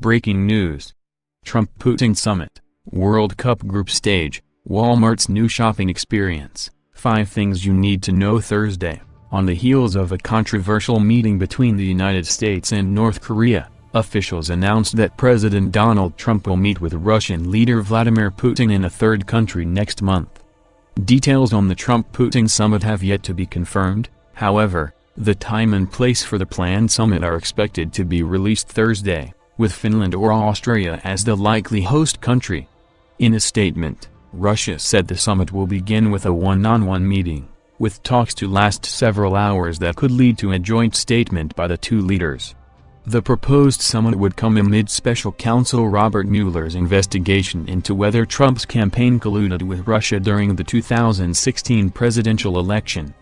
breaking news. Trump-Putin Summit, World Cup Group Stage, Walmart's new shopping experience, 5 things you need to know Thursday. On the heels of a controversial meeting between the United States and North Korea, officials announced that President Donald Trump will meet with Russian leader Vladimir Putin in a third country next month. Details on the Trump-Putin summit have yet to be confirmed, however, the time and place for the planned summit are expected to be released Thursday, with Finland or Australia as the likely host country. In a statement, Russia said the summit will begin with a one-on-one meeting, with talks to last several hours that could lead to a joint statement by the two leaders. The proposed summit would come amid Special Counsel Robert Mueller's investigation into whether Trump's campaign colluded with Russia during the 2016 presidential election.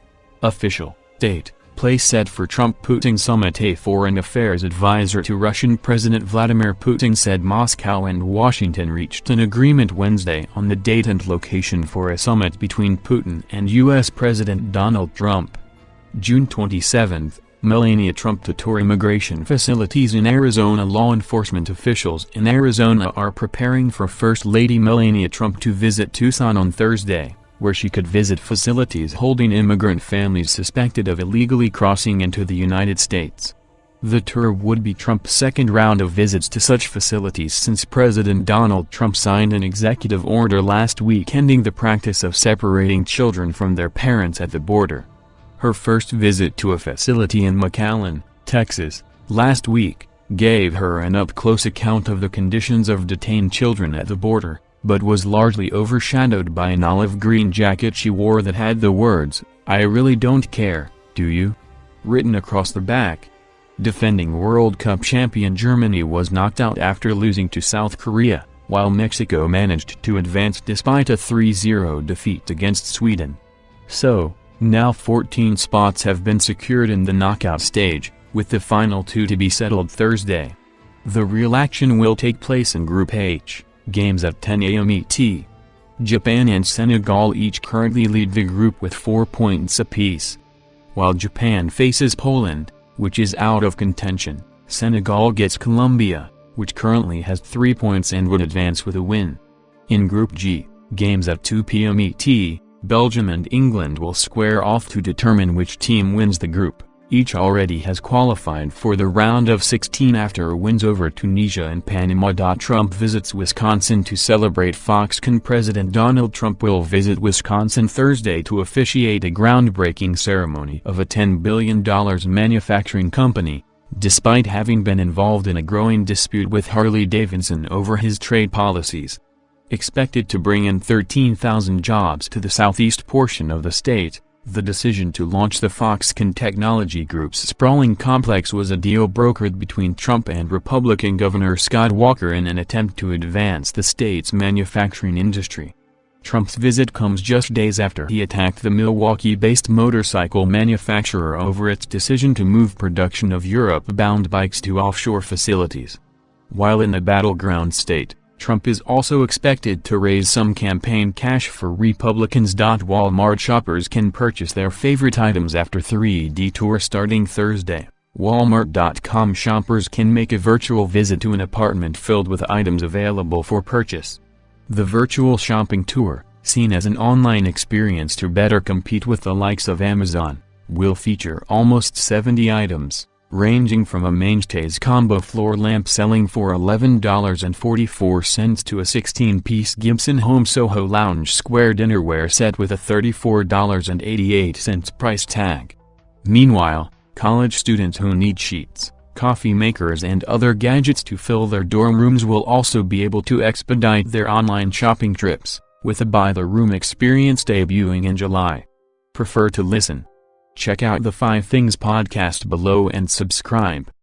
Official date, place set for Trump-Putin summit. A foreign affairs advisor to Russian President Vladimir Putin said Moscow and Washington reached an agreement Wednesday on the date and location for a summit between Putin and U.S. President Donald Trump. June 27, Melania Trump to tour immigration facilities in Arizona. Law enforcement officials in Arizona are preparing for First Lady Melania Trump to visit Tucson on Thursday, where she could visit facilities holding immigrant families suspected of illegally crossing into the United States. The tour would be Trump's second round of visits to such facilities since President Donald Trump signed an executive order last week ending the practice of separating children from their parents at the border. Her first visit to a facility in McAllen, Texas, last week, gave her an up-close account of the conditions of detained children at the border, but was largely overshadowed by an olive green jacket she wore that had the words, "I really don't care, do you?" written across the back. Defending World Cup champion Germany was knocked out after losing to South Korea, while Mexico managed to advance despite a 3-0 defeat against Sweden. So, now 14 spots have been secured in the knockout stage, with the final 2 to be settled Thursday. The real action will take place in Group H, games at 10 a.m. ET. Japan and Senegal each currently lead the group with 4 points apiece. While Japan faces Poland, which is out of contention, Senegal gets Colombia, which currently has 3 points and would advance with a win. In Group G, games at 2 p.m. ET, Belgium and England will square off to determine which team wins the group. Each already has qualified for the round of 16 after wins over Tunisia and Panama. Trump visits Wisconsin to celebrate Foxconn. President Donald Trump will visit Wisconsin Thursday to officiate a groundbreaking ceremony of a $10 billion manufacturing company, despite having been involved in a growing dispute with Harley-Davidson over his trade policies. Expected to bring in 13,000 jobs to the southeast portion of the state, the decision to launch the Foxconn Technology Group's sprawling complex was a deal brokered between Trump and Republican Governor Scott Walker in an attempt to advance the state's manufacturing industry. Trump's visit comes just days after he attacked the Milwaukee-based motorcycle manufacturer over its decision to move production of Europe-bound bikes to offshore facilities. While in a battleground state, Trump is also expected to raise some campaign cash for Republicans. Walmart shoppers can purchase their favorite items after 3D tour starting Thursday. Walmart.com shoppers can make a virtual visit to an apartment filled with items available for purchase. The virtual shopping tour, seen as an online experience to better compete with the likes of Amazon, will feature almost 70 items, ranging from a Mainstays combo floor lamp selling for $11.44 to a 16-piece Gibson Home Soho lounge square dinnerware set with a $34.88 price tag. Meanwhile, college students who need sheets, coffee makers and other gadgets to fill their dorm rooms will also be able to expedite their online shopping trips, with a Buy the Room experience debuting in July. Prefer to listen? Check out the 5 Things podcast below and subscribe.